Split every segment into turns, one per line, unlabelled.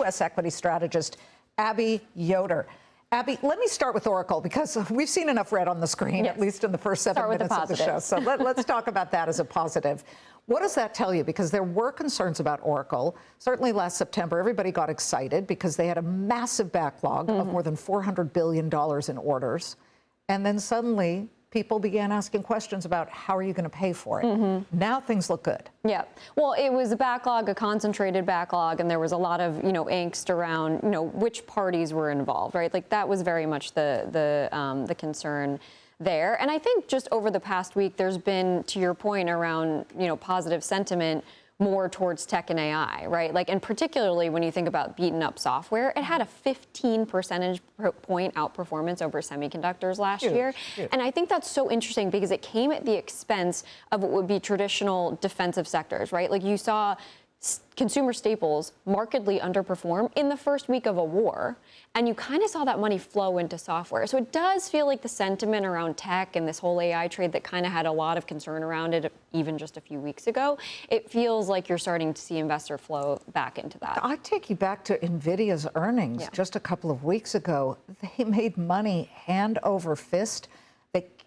U.S. equity strategist Abby Yoder. Abby, let me start with Oracle, because we've seen enough red on the screen,
yes.
at least in the first 7 minutes of the show. So let's talk about that as a positive. What does that tell you? Because there were concerns about Oracle. Certainly last September, everybody got excited because they had a massive backlog of more than $400 billion in orders. And then suddenly, people began asking questions about how are you going to pay for it. Now things look good.
Yeah. Well, it was a backlog, a concentrated backlog, and there was a lot of, angst around, which parties were involved, right? Like that was very much the concern there. And I think just over the past week, there's been, to your point around, positive sentiment more towards tech and AI, right? Like, and particularly when you think about beaten up software, it had a 15 percentage point outperformance over semiconductors last year. And I think that's so interesting because it came at the expense of what would be traditional defensive sectors, right? Like you saw consumer staples markedly underperform in the first week of a war, and you kind of saw that money flow into software. So it does feel like the sentiment around tech and this whole AI trade that kind of had a lot of concern around it even just a few weeks ago, it feels like you're starting to see investor flow back into that.
I take you back to NVIDIA's earnings just a couple of weeks ago. They made money hand over fist.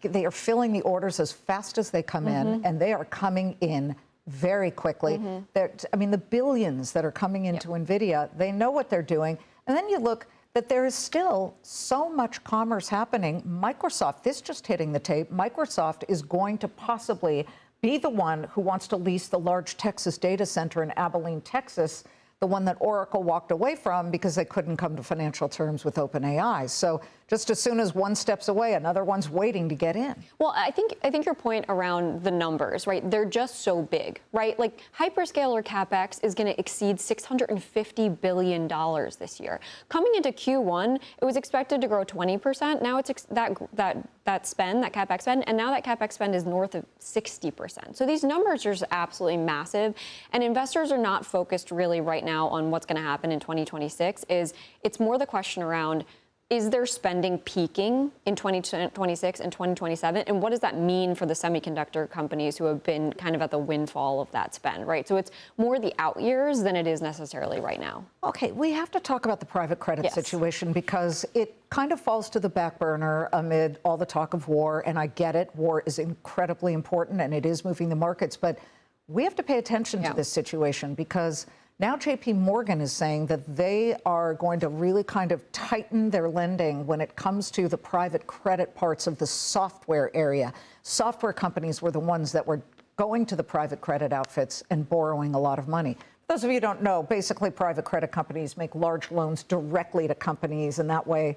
They are filling the orders as fast as they come in, and they are coming in very quickly. I mean, the billions that are coming into NVIDIA, they know what they're doing. And then you look that there is still so much commerce happening. Microsoft, this just hitting the tape, Microsoft is going to possibly be the one who wants to lease the large Texas data center in Abilene, Texas, the one that Oracle walked away from because they couldn't come to financial terms with OpenAI. So just as soon as one steps away, another one's waiting to get in.
Well, I think your point around the numbers, right? They're just so big, right? Like hyperscaler CapEx is going to exceed $650 billion this year. Coming into Q1, it was expected to grow 20%. Now it's that spend, that CapEx spend, and now that CapEx spend is north of 60%. So these numbers are just absolutely massive, and investors are not focused really right now on what's going to happen in 2026. It's more the question around, is their spending peaking in 2026 and 2027? And what does that mean for the semiconductor companies who have been kind of at the windfall of that spend, right? So it's more the out years than it is necessarily right now.
Okay, we have to talk about the private credit situation because it kind of falls to the back burner amid all the talk of war. And I get it, war is incredibly important and it is moving the markets. But we have to pay attention to this situation because now JP Morgan is saying that they are going to really kind of tighten their lending when it comes to the private credit parts of the software area. Software companies were the ones that were going to the private credit outfits and borrowing a lot of money. For those of you who don't know, basically private credit companies make large loans directly to companies, and that way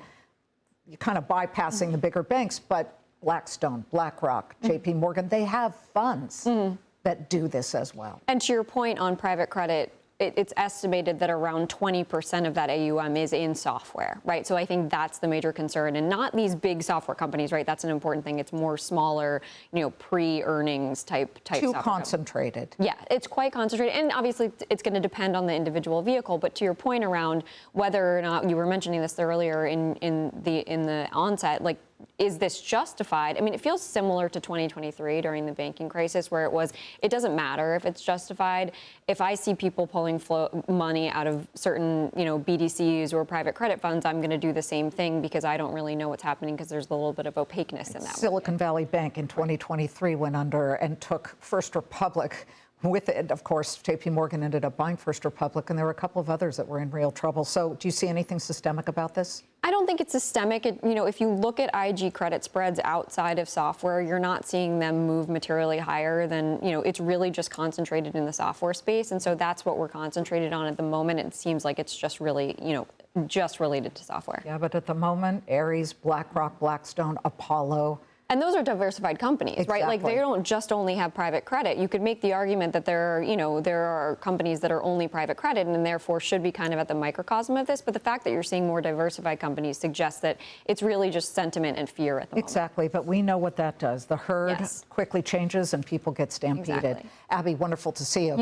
you're kind of bypassing the bigger banks. But Blackstone, BlackRock, JP Morgan, they have funds that do this as well.
And to your point on private credit, it's estimated that around 20% of that AUM is in software, right? So I think that's the major concern, and not these big software companies, right? That's an important thing. It's more smaller, pre-earnings type
Too
software
concentrated.
Company. Yeah, it's quite concentrated, and obviously it's going to depend on the individual vehicle. But to your point around whether or not, you were mentioning this earlier in the onset, like, is this justified? I mean, it feels similar to 2023 during the banking crisis, where it doesn't matter if it's justified. If I see people pulling money out of certain, BDCs or private credit funds, I'm going to do the same thing because I don't really know what's happening because there's a little bit of opaqueness in that.
Silicon Valley Bank in 2023 went under and took First Republic. With it, of course, JP Morgan ended up buying First Republic, and there were a couple of others that were in real trouble. So do you see anything systemic about this? I
don't think it's systemic. If you look at IG credit spreads outside of software, you're not seeing them move materially higher than, it's really just concentrated in the software space. And so that's what we're concentrated on at the moment. It seems like it's just really, just related to software.
Yeah, but at the moment, Ares, BlackRock, Blackstone, Apollo.
And those are diversified companies, right? Like they don't just only have private credit. You could make the argument that there are companies that are only private credit and therefore should be kind of at the microcosm of this. But the fact that you're seeing more diversified companies suggests that it's really just sentiment and fear at the moment.
Exactly. But we know what that does. The herd quickly changes and people get stampeded.
Exactly.
Abby, wonderful to see you.